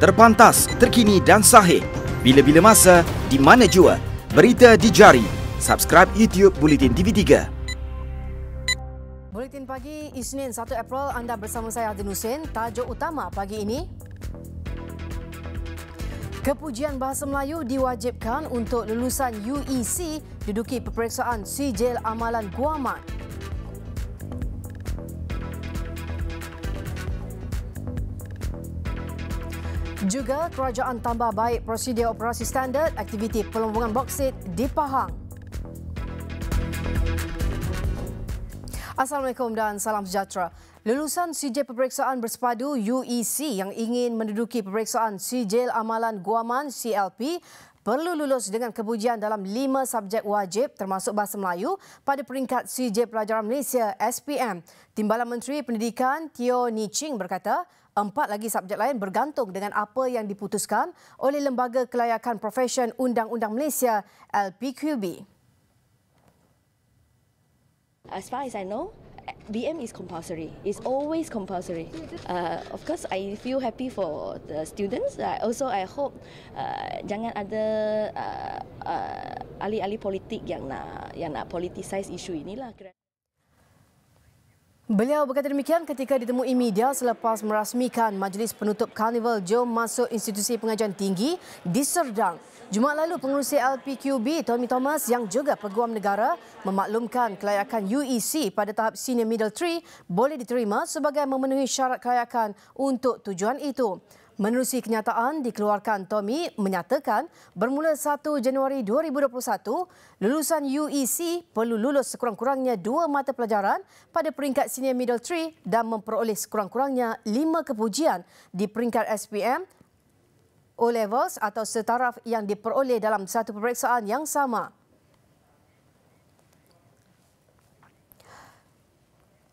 Terpantas, terkini dan sahih. Bila-bila masa, di mana jua. Berita di jari. Subscribe YouTube Bulletin TV3. Buletin Pagi Isnin 1 April, anda bersama saya Adin Hussein. Tajuk utama pagi ini: Kepujian Bahasa Melayu diwajibkan untuk lulusan UEC duduki peperiksaan Sijil Amalan Guaman. Juga kerajaan tambah baik prosedur operasi standard aktiviti pelombongan boksit di Pahang. Assalamualaikum dan salam sejahtera. Lulusan Sijil Peperiksaan Bersepadu UEC yang ingin menduduki peperiksaan Sijil Amalan Guaman CLP perlu lulus dengan kepujian dalam 5 subjek wajib termasuk Bahasa Melayu pada peringkat Sijil Pelajaran Malaysia SPM. Timbalan Menteri Pendidikan Teo Ni Ching berkata, 4 lagi subjek lain bergantung dengan apa yang diputuskan oleh Lembaga Kelayakan Profesyen Undang-Undang Malaysia LPQB. As far as I know, BM is compulsory. It's always compulsory. Of course, I feel happy for the students. I hope jangan ada ahli-ahli politik yang nak politicize isu inilah. Beliau berkata demikian ketika ditemui media selepas merasmikan Majlis Penutup Karnival Jom Masuk Institusi Pengajian Tinggi di Serdang. Jumaat lalu, pengerusi LPQB Tommy Thomas yang juga Peguam Negara memaklumkan kelayakan UEC pada tahap Senior Middle 3 boleh diterima sebagai memenuhi syarat kelayakan untuk tujuan itu. Menerusi kenyataan dikeluarkan, Tommy menyatakan bermula 1 Januari 2021, lulusan UEC perlu lulus sekurang-kurangnya 2 mata pelajaran pada peringkat Senior Middle 3 dan memperoleh sekurang-kurangnya 5 kepujian di peringkat SPM, O-Levels atau setaraf yang diperoleh dalam satu peperiksaan yang sama.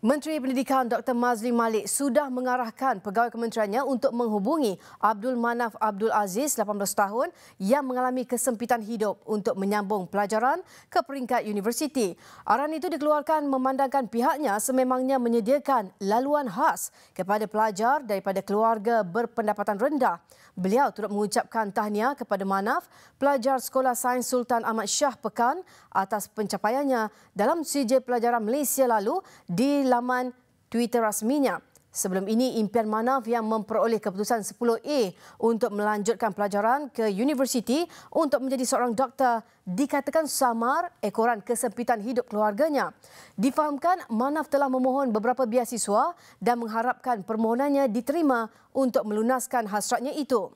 Menteri Pendidikan Dr. Mazli Malik sudah mengarahkan pegawai kementeriannya untuk menghubungi Abdul Manaf Abdul Aziz, 18 tahun, yang mengalami kesempitan hidup untuk menyambung pelajaran ke peringkat universiti. Arahan itu dikeluarkan memandangkan pihaknya sememangnya menyediakan laluan khas kepada pelajar daripada keluarga berpendapatan rendah. Beliau turut mengucapkan tahniah kepada Manaf, pelajar Sekolah Sains Sultan Ahmad Shah Pekan, atas pencapaiannya dalam Sijil Pelajaran Malaysia lalu di laman Twitter rasminya. Sebelum ini, impian Manaf yang memperoleh keputusan 10A untuk melanjutkan pelajaran ke universiti untuk menjadi seorang doktor dikatakan samar ekoran kesempitan hidup keluarganya. Difahamkan Manaf telah memohon beberapa beasiswa dan mengharapkan permohonannya diterima untuk melunaskan hasratnya itu.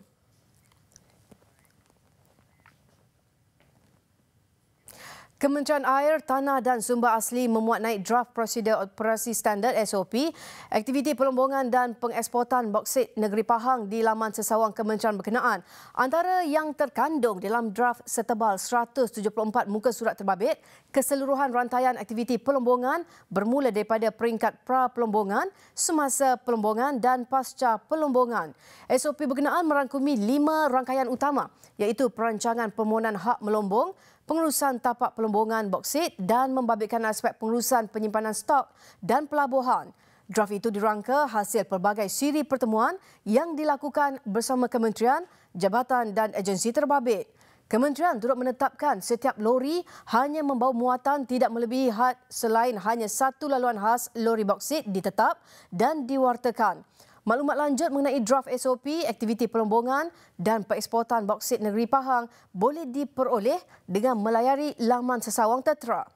Kementerian Air, Tanah dan Sumber Asli memuat naik draft prosedur operasi standard SOP aktiviti pelombongan dan pengeksportan boksit negeri Pahang di laman sesawang kementerian berkenaan. Antara yang terkandung dalam draft setebal 174 muka surat terbabit, keseluruhan rantaian aktiviti pelombongan bermula daripada peringkat pra-pelombongan, semasa pelombongan dan pasca pelombongan. SOP berkenaan merangkumi 5 rangkaian utama, iaitu perancangan permohonan hak melombong, pengurusan tapak pelombongan boksit dan membabitkan aspek pengurusan penyimpanan stok dan pelabuhan. Draft itu dirangka hasil pelbagai siri pertemuan yang dilakukan bersama kementerian, jabatan dan agensi terbabit. Kementerian turut menetapkan setiap lori hanya membawa muatan tidak melebihi had selain hanya satu laluan khas lori boksit ditetap dan diwartakan. Maklumat lanjut mengenai draft SOP aktiviti pelombongan dan pengeksportan boksit negeri Pahang boleh diperoleh dengan melayari laman sesawang tertera.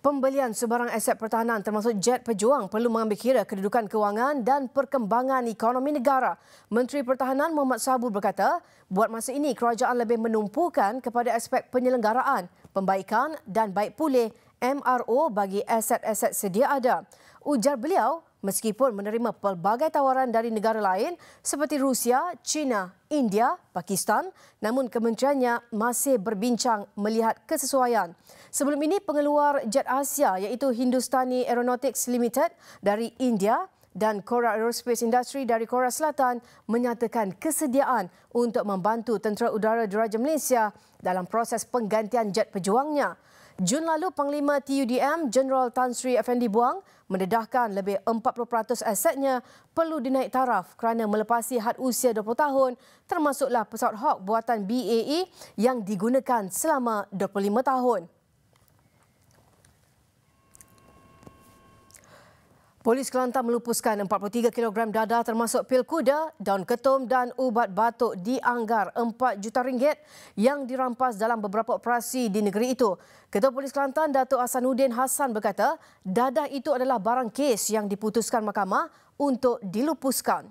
Pembelian sebarang aset pertahanan termasuk jet pejuang perlu mengambil kira kedudukan kewangan dan perkembangan ekonomi negara. Menteri Pertahanan Mohamad Sabur berkata, buat masa ini kerajaan lebih menumpukan kepada aspek penyelenggaraan, pembaikan dan baik pulih MRO bagi aset-aset sedia ada. Ujar beliau, meskipun menerima pelbagai tawaran dari negara lain seperti Rusia, China, India, Pakistan, namun kementeriannya masih berbincang melihat kesesuaian. Sebelum ini, pengeluar jet Asia iaitu Hindustani Aeronautics Limited dari India dan Korea Aerospace Industry dari Korea Selatan menyatakan kesediaan untuk membantu Tentera Udara Diraja Malaysia dalam proses penggantian jet pejuangnya. Jun lalu, Panglima TUDM Jeneral Tan Sri Effendi Buang mendedahkan lebih 40% asetnya perlu dinaik taraf kerana melepasi had usia 20 tahun, termasuklah pesawat Hawk buatan BAE yang digunakan selama 25 tahun. Polis Kelantan melupuskan 43 kg dadah termasuk pil kuda, daun ketum dan ubat batuk dianggar RM4 juta yang dirampas dalam beberapa operasi di negeri itu. Ketua Polis Kelantan Datuk Ahsanuddin Hassan berkata, dadah itu adalah barang kes yang diputuskan mahkamah untuk dilupuskan.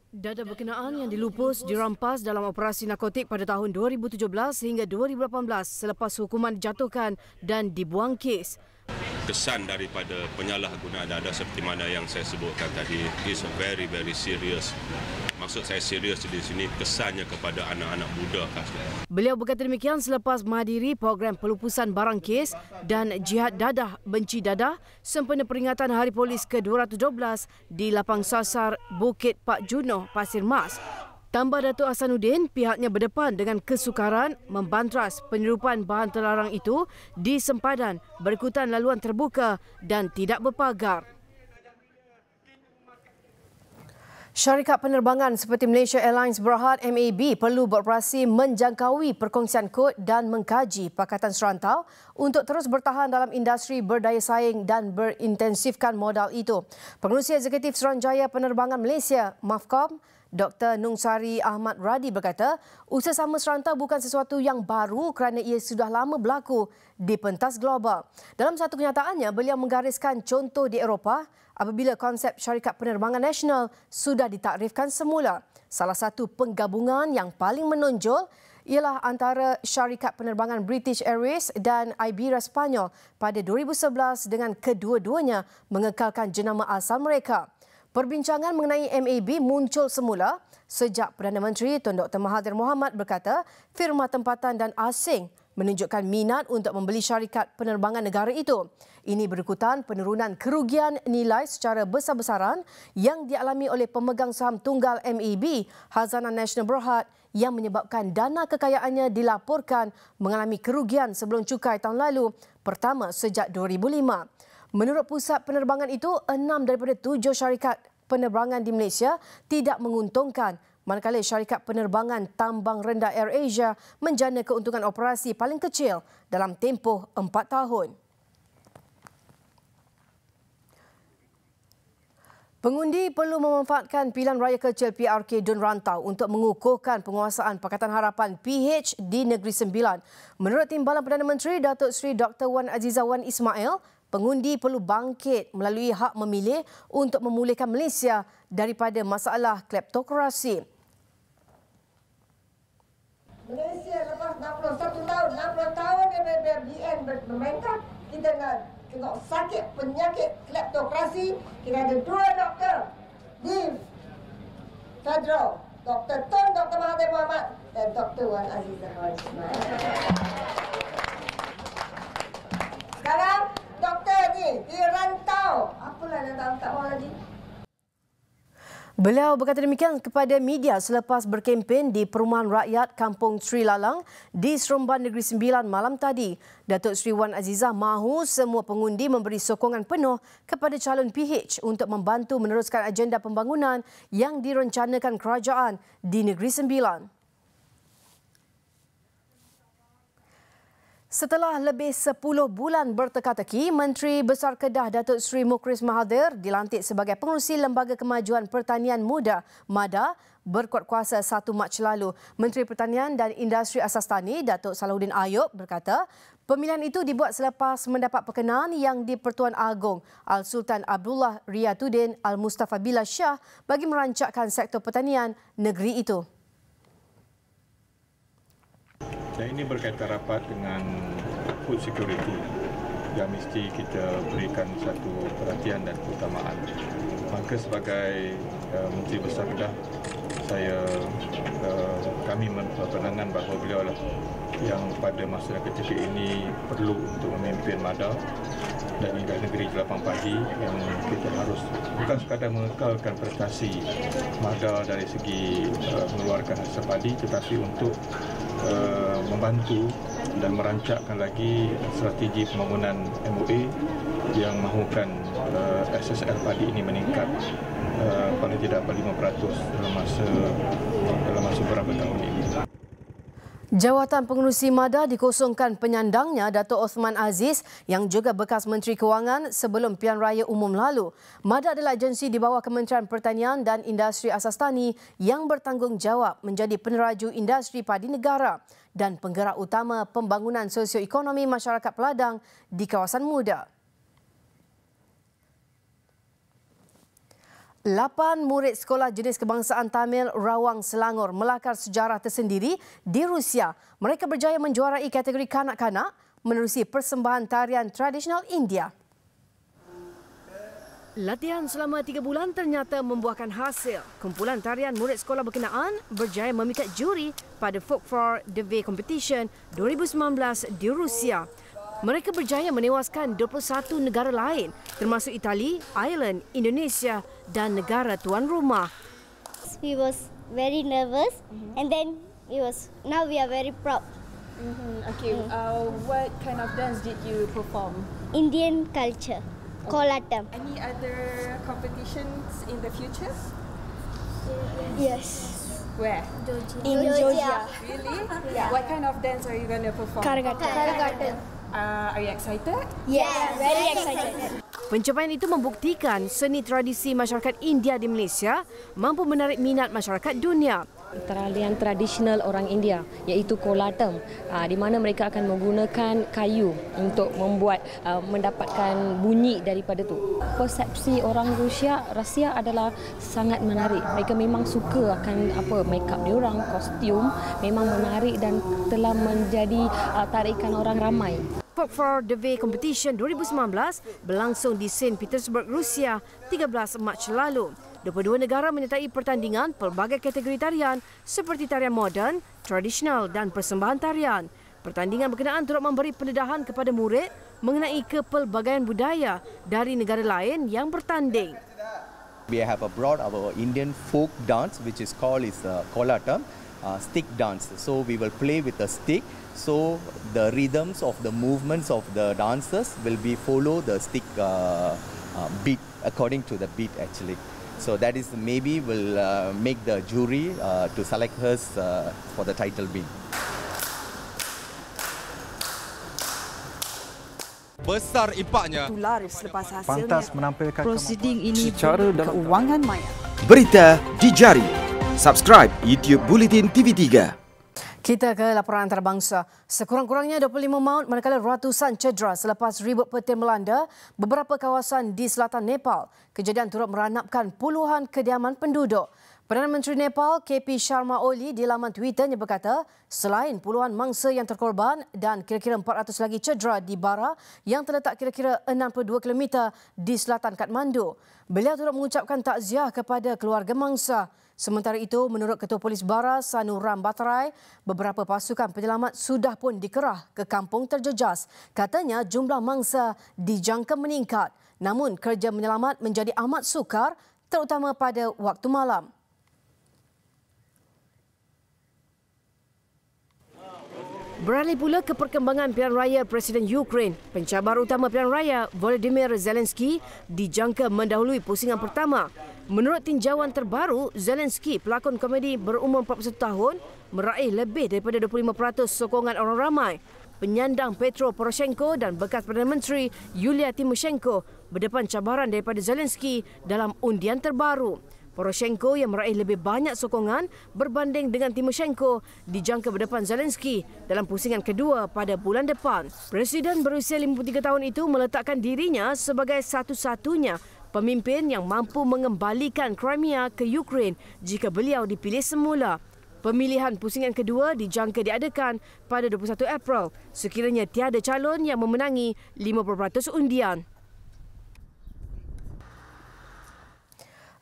Dadah berkenaan yang dilupus dirampas dalam operasi narkotik pada tahun 2017 hingga 2018 selepas hukuman dijatuhkan dan dibuang kes. Kesan daripada penyalahgunaan dadah seperti mana yang saya sebutkan tadi is very serious. Maksud saya serius di sini kesannya kepada anak-anak muda. Beliau berkata demikian selepas menghadiri program pelupusan barang kes dan jihad dadah benci dadah sempena peringatan Hari Polis ke-212 di Lapang Sasar Bukit Pak Junoh, Pasir Mas. Tambah Datuk Ahsanuddin, pihaknya berdepan dengan kesukaran membantras penyerupan bahan terlarang itu di sempadan berikutan laluan terbuka dan tidak berpagar. Syarikat penerbangan seperti Malaysia Airlines Berhad MAB perlu beroperasi menjangkaui perkongsian kod dan mengkaji pakatan serantau untuk terus bertahan dalam industri berdaya saing dan berintensifkan modal itu. Pengerusi Eksekutif Suruhanjaya Penerbangan Malaysia, MAFCOM, Dr. Nungsari Ahmad Radi berkata, usaha sama serantau bukan sesuatu yang baru kerana ia sudah lama berlaku di pentas global. Dalam satu kenyataannya, beliau menggariskan contoh di Eropah apabila konsep syarikat penerbangan nasional sudah ditakrifkan semula. Salah satu penggabungan yang paling menonjol ialah antara syarikat penerbangan British Airways dan Iberia Spanyol pada 2011 dengan kedua-duanya mengekalkan jenama asal mereka. Perbincangan mengenai MAB muncul semula sejak Perdana Menteri Tun Dr. Mahathir Mohamad berkata firma tempatan dan asing menunjukkan minat untuk membeli syarikat penerbangan negara itu. Ini berikutan penurunan kerugian nilai secara besar-besaran yang dialami oleh pemegang saham tunggal MAB, Khazanah Nasional Berhad, yang menyebabkan dana kekayaannya dilaporkan mengalami kerugian sebelum cukai tahun lalu, pertama sejak 2005. Menurut pusat penerbangan itu, 6 daripada 7 syarikat penerbangan di Malaysia tidak menguntungkan, manakala syarikat penerbangan tambang rendah AirAsia menjana keuntungan operasi paling kecil dalam tempoh 4 tahun. Pengundi perlu memanfaatkan pilihan raya kecil PRK Dun Rantau untuk mengukuhkan penguasaan Pakatan Harapan PH di Negeri Sembilan. Menurut Timbalan Perdana Menteri Datuk Seri Dr. Wan Azizah Wan Ismail, pengundi perlu bangkit melalui hak memilih untuk memulihkan Malaysia daripada masalah kleptokrasi. Malaysia lepas 61 tahun, 60 tahun dia BN bermainkan, kita nak tengok sakit penyakit kleptokrasi. Kita ada 2 doktor di Federal, Dr. Tun Dr. Mahathir Mohamad dan Dr. Wan Azizah Wan Ismail. Sekarang doktor ni di rantau. Apalah yang tak mahu lagi. Beliau berkata demikian kepada media selepas berkempen di Perumahan Rakyat Kampung Sri Lalang di Seremban Negeri Sembilan malam tadi. Datuk Seri Wan Azizah mahu semua pengundi memberi sokongan penuh kepada calon PH untuk membantu meneruskan agenda pembangunan yang direncanakan kerajaan di Negeri Sembilan. Setelah lebih 10 bulan berteka-teki, Menteri Besar Kedah Datuk Seri Mukhris Mahathir dilantik sebagai pengerusi Lembaga Kemajuan Pertanian Muda (MADA) berkuat kuasa 1 Mac lalu. Menteri Pertanian dan Industri Asas Tani Datuk Salahuddin Ayub berkata, pemilihan itu dibuat selepas mendapat perkenaan yang di-Pertuan Agong Al-Sultan Abdullah Riyatuddin Al-Mustafa Billah Shah bagi merancangkan sektor pertanian negeri itu. Dan ini berkaitan rapat dengan food security yang mesti kita berikan satu perhatian dan keutamaan. Maka sebagai Menteri Besar Kedah, kami berpandangan bahawa beliau adalah yang pada masa ketika ini perlu untuk memimpin MADA dan hingga negeri Jelapang Padi yang kita harus bukan sekadar mengekalkan prestasi MADA dari segi mengeluarkan hasil padi, tetapi untuk membantu dan merancangkan lagi strategi pembangunan MOA yang mahukan SSR padi ini meningkat paling tidak 5% dalam masa beberapa tahun ini. Jawatan Pengerusi MADA dikosongkan penyandangnya Dato' Osman Aziz yang juga bekas Menteri Kewangan sebelum Pilihan Raya Umum lalu. MADA adalah agensi di bawah Kementerian Pertanian dan Industri Asas Tani yang bertanggungjawab menjadi peneraju industri padi negara dan penggerak utama pembangunan sosioekonomi masyarakat peladang di kawasan muda. 8 murid sekolah jenis kebangsaan Tamil Rawang Selangor melakar sejarah tersendiri di Rusia. Mereka berjaya menjuarai kategori kanak-kanak menerusi persembahan tarian tradisional India. Latihan selama 3 bulan ternyata membuahkan hasil. Kumpulan tarian murid sekolah berkenaan berjaya memikat juri pada Folk for the Way Competition 2019 di Rusia. Mereka berjaya menewaskan 21 negara lain termasuk Itali, Ireland, Indonesia dan negara tuan rumah. We was very nervous and then now we are very proud. Okay, what kind of dance did you perform? Indian culture, Kolatam. Any other competitions in the future? Yes. Where? In Georgia. Really? Yeah. What kind of dance are you going to perform? Karagatan. Are you excited? Yes, very excited. Pencapaian itu membuktikan seni tradisi masyarakat India di Malaysia mampu menarik minat masyarakat dunia. Tarian tradisional orang India iaitu Kolatam, di mana mereka akan menggunakan kayu untuk membuat mendapatkan bunyi daripada tu. Persepsi orang Rusia adalah sangat menarik. Mereka memang suka akan make up diorang, kostum memang menarik dan telah menjadi tarikan orang ramai. Folk for the Way Competition 2019 berlangsung di St. Petersburg, Rusia 13 Mac lalu. 22 negara menyertai pertandingan pelbagai kategori tarian seperti tarian moden, tradisional dan persembahan tarian. Pertandingan berkenaan turut memberi pendedahan kepada murid mengenai kepelbagaian budaya dari negara lain yang bertanding. We have brought our Indian folk dance which is called Kolatam, stick dance. So we will play with a stick. So the rhythms of the movements of the dancers will be follow the stick beat according to the beat actually. So that is maybe will make the jury to select us for the title win. Besar impaknya. Tular selepas hasilnya. Pantas menampilkan prosiding ini secara dan keuangan maya. Berita di jari. Subscribe YouTube Bulletin TV3. Kita ke laporan antarabangsa. Sekurang-kurangnya 25 maut manakala ratusan cedera selepas ribut petir melanda beberapa kawasan di selatan Nepal. Kejadian turut meranapkan puluhan kediaman penduduk. Perdana Menteri Nepal KP Sharma Oli di laman Twitternya berkata, selain puluhan mangsa yang terkorban dan kira-kira 400 lagi cedera di Bara yang terletak kira-kira 62 km di selatan Kathmandu, beliau turut mengucapkan takziah kepada keluarga mangsa. Sementara itu, menurut Ketua Polis Bara Sanu Ram Batarai, beberapa pasukan penyelamat sudah pun dikerah ke kampung terjejas. Katanya jumlah mangsa dijangka meningkat, namun kerja menyelamat menjadi amat sukar terutama pada waktu malam. Beralih pula ke perkembangan pilihan raya Presiden Ukraine. Pencabar utama pilihan raya Volodymyr Zelensky dijangka mendahului pusingan pertama. Menurut tinjauan terbaru, Zelensky, pelakon komedi berumur 41 tahun, meraih lebih daripada 25% sokongan orang ramai. Penyandang Petro Poroshenko dan bekas Perdana Menteri Yulia Tymoshenko berdepan cabaran daripada Zelensky dalam undian terbaru. Poroshenko yang meraih lebih banyak sokongan berbanding dengan Tymoshenko dijangka berdepan Zelensky dalam pusingan kedua pada bulan depan. Presiden berusia 53 tahun itu meletakkan dirinya sebagai satu-satunya pemimpin yang mampu mengembalikan Crimea ke Ukraine jika beliau dipilih semula. Pemilihan pusingan kedua dijangka diadakan pada 21 April sekiranya tiada calon yang memenangi 50% undian.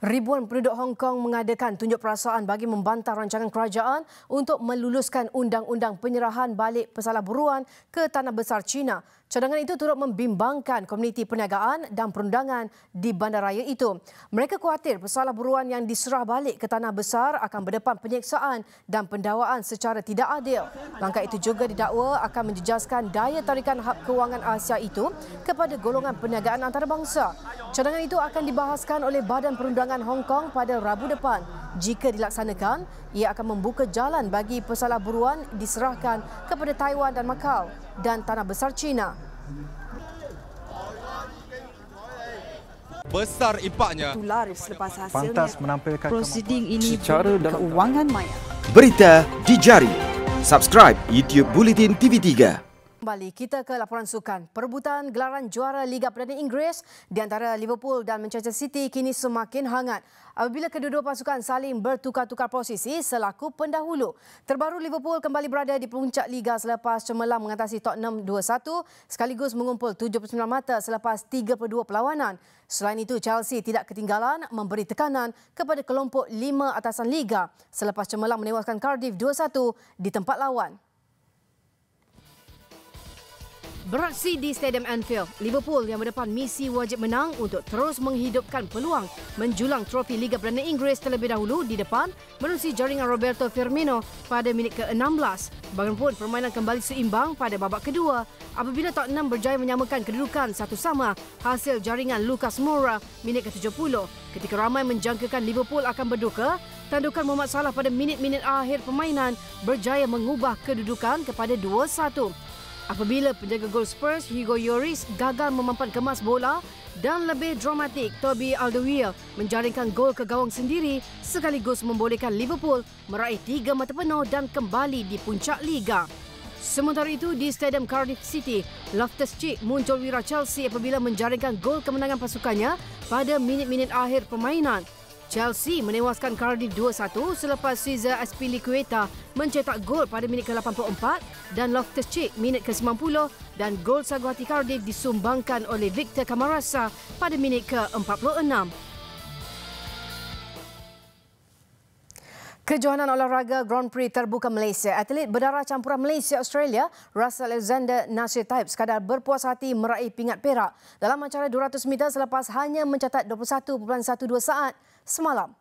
Ribuan penduduk Hong Kong mengadakan tunjuk perasaan bagi membantah rancangan kerajaan untuk meluluskan undang-undang penyerahan balik pesalah buruan ke tanah besar China. Cadangan itu turut membimbangkan komuniti perniagaan dan perundangan di bandaraya itu. Mereka khawatir pesalah buruan yang diserah balik ke tanah besar akan berdepan penyiksaan dan pendakwaan secara tidak adil. Langkah itu juga didakwa akan menjejaskan daya tarikan hak kewangan Asia itu kepada golongan perniagaan antarabangsa. Cadangan itu akan dibahaskan oleh Badan Perundangan Hong Kong pada Rabu depan. Jika dilaksanakan, ia akan membuka jalan bagi pesalah buruan diserahkan kepada Taiwan dan Macau dan tanah besar China. Besar impaknya. Laris selepas hasilnya. Pantas menampilkan prosiding ini secara dalam keuangan maya. Berita di jari. Subscribe YouTube Bulletin TV3. Kembali kita ke laporan sukan. Perebutan gelaran juara Liga Perdana Inggeris di antara Liverpool dan Manchester City kini semakin hangat apabila kedua-dua pasukan saling bertukar-tukar posisi selaku pendahulu. Terbaru Liverpool kembali berada di puncak liga selepas cemerlang mengatasi Tottenham 2-1 sekaligus mengumpul 79 mata selepas 32 perlawanan. Selain itu, Chelsea tidak ketinggalan memberi tekanan kepada kelompok 5 atasan liga selepas cemerlang menewaskan Cardiff 2-1 di tempat lawan. Beraksi di Stadium Anfield, Liverpool yang berdepan misi wajib menang untuk terus menghidupkan peluang menjulang trofi Liga Perdana Inggeris terlebih dahulu di depan menerusi jaringan Roberto Firmino pada minit ke-16. Bagaimanapun permainan kembali seimbang pada babak kedua apabila Tottenham berjaya menyamakan kedudukan satu sama hasil jaringan Lucas Moura minit ke-70. Ketika ramai menjangkakan Liverpool akan berduka, tandukan Mohamed Salah pada minit-minit akhir permainan berjaya mengubah kedudukan kepada 2-1. Apabila penjaga gol Spurs Hugo Lloris gagal memampan kemas bola dan lebih dramatik Toby Alderweireld menjaringkan gol ke gawang sendiri sekaligus membolehkan Liverpool meraih 3 mata penuh dan kembali di puncak liga. Sementara itu di Stadium Cardiff City, Loftus-Cheek muncul wira Chelsea apabila menjaringkan gol kemenangan pasukannya pada minit-minit akhir permainan. Chelsea menewaskan Cardiff 2-1 selepas Cesar Azpilicueta mencetak gol pada minit ke-84 dan Loftus-Cheek minit ke-90 dan gol sagu hati Cardiff disumbangkan oleh Victor Camarasa pada minit ke-46. Kejohanan olahraga Grand Prix terbuka Malaysia. Atlet berdarah campuran Malaysia-Australia, Russell Alexander Nasir Taib sekadar berpuas hati meraih pingat perak dalam acara 200 meter selepas hanya mencatat 21.12 saat semalam.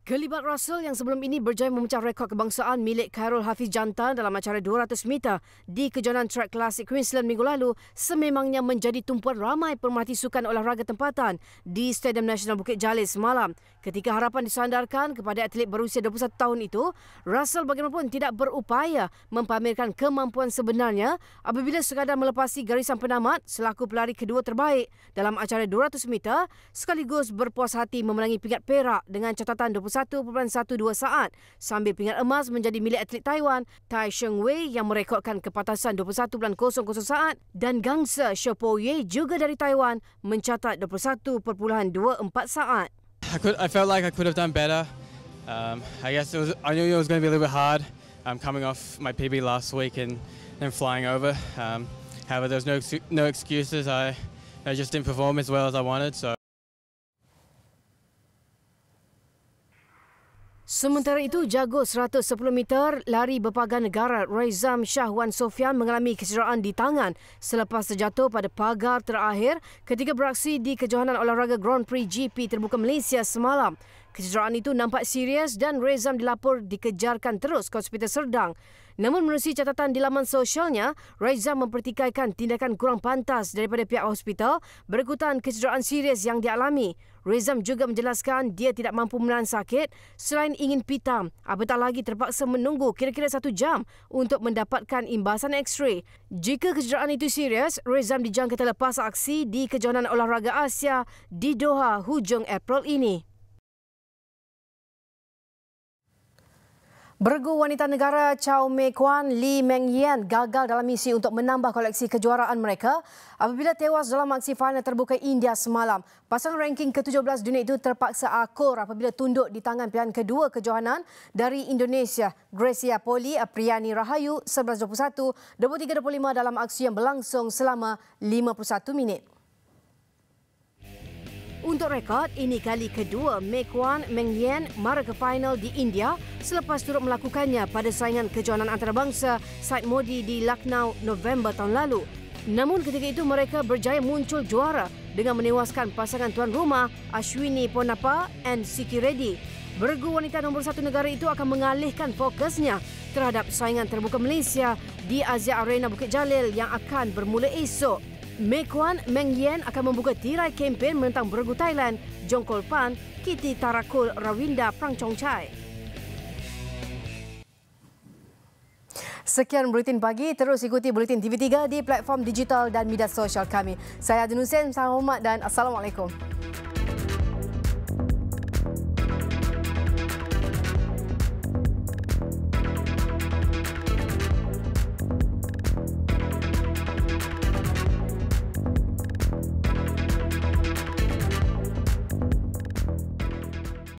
Kelibat Russell yang sebelum ini berjaya memecah rekod kebangsaan milik Khairul Hafiz Jantan dalam acara 200 meter di kejohanan track klasik Queensland minggu lalu sememangnya menjadi tumpuan ramai pemerhati sukan olahraga tempatan di Stadium Nasional Bukit Jalil semalam. Ketika harapan disandarkan kepada atlet berusia 21 tahun itu, Russell bagaimanapun tidak berupaya mempamerkan kemampuan sebenarnya apabila sekadar melepasi garisan penamat selaku pelari kedua terbaik dalam acara 200 meter sekaligus berpuas hati memenangi pingat perak dengan catatan 21.12 saat sambil pingat emas menjadi milik atlet Taiwan Tai Sheng Wei yang merekodkan kepatasan 21.00 saat dan gangsa Xiao Po Ye juga dari Taiwan mencatat 21.24 saat. I felt like I could have done better. I guess I knew it was going to be a little bit hard coming off my PB last week and then flying over. However, there's no excuses. I just didn't perform as well as I wanted. So. Sementara itu, jago 110 meter lari berpagar negara Raizam Shahwan Sofian mengalami kecederaan di tangan selepas terjatuh pada pagar terakhir ketika beraksi di kejohanan olahraga Grand Prix GP terbuka Malaysia semalam. Kecederaan itu nampak serius dan Raizam dilapor dikejarkan terus ke Hospital Serdang. Namun menerusi catatan di laman sosialnya, Raizam mempertikaikan tindakan kurang pantas daripada pihak hospital berikutan kecederaan serius yang dialami. Raizam juga menjelaskan dia tidak mampu menahan sakit selain ingin pitam, apatah lagi terpaksa menunggu kira-kira 1 jam untuk mendapatkan imbasan X-ray. Jika kecederaan itu serius, Raizam dijangka terlepas aksi di kejohanan olahraga Asia di Doha hujung April ini. Bergu wanita negara Chow Mei Kwan Lee Meng Yan gagal dalam misi untuk menambah koleksi kejuaraan mereka apabila tewas dalam aksi final terbuka India semalam. Pasangan ranking ke-17 dunia itu terpaksa akur apabila tunduk di tangan pilihan kedua kejohanan dari Indonesia, Gracia Poli Apriani Rahayu 11-21, 23-25 dalam aksi yang berlangsung selama 51 minit. Untuk rekod, ini kali kedua Mekwon Meng Yen mara ke final di India selepas turut melakukannya pada saingan kejohanan antarabangsa Said Modi di Lucknow November tahun lalu. Namun ketika itu mereka berjaya muncul juara dengan menewaskan pasangan tuan rumah Ashwini Ponnappa and Sikki Reddy. Bergu wanita nombor 1 negara itu akan mengalihkan fokusnya terhadap saingan terbuka Malaysia di Asia Arena Bukit Jalil yang akan bermula esok. Mekwon Meng Yen akan membuka tirai kempen menentang bergu Thailand Jongkol Pan Kiti Tarakul Rawinda Prangchongchai. Sekian Buletin Pagi. Terus ikuti Buletin TV3 di platform digital dan media sosial kami. Saya Adin Hussein, salam hormat dan Assalamualaikum.